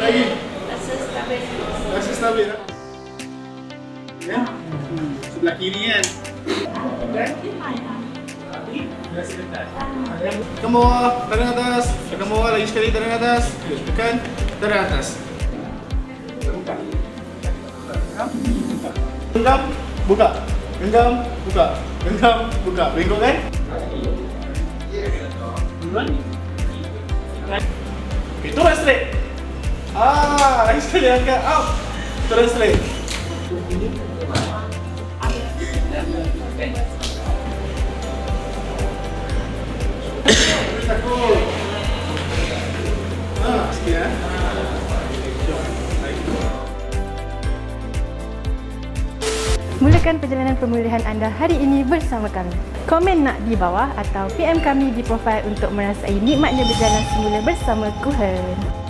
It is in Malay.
Lagi. Rasa stabil. Rasa stabil tak? Ya? Sebelah kiri kan? Tekan bawah, tangan atas. Tekan bawah, lagi sekali tangan atas. Tekan, tangan atas. Genggam, buka. Genggam, buka. Genggam, buka. Bengkok kan? Okay, turun straight. Lagi sekali angkat. Out. Turun straight. Takut. Sikit ya. Mulakan perjalanan pemulihan anda hari ini bersama kami. Komen nak di bawah atau PM kami di profil untuk merasai nikmatnya berjalan semula bersama Kuhen.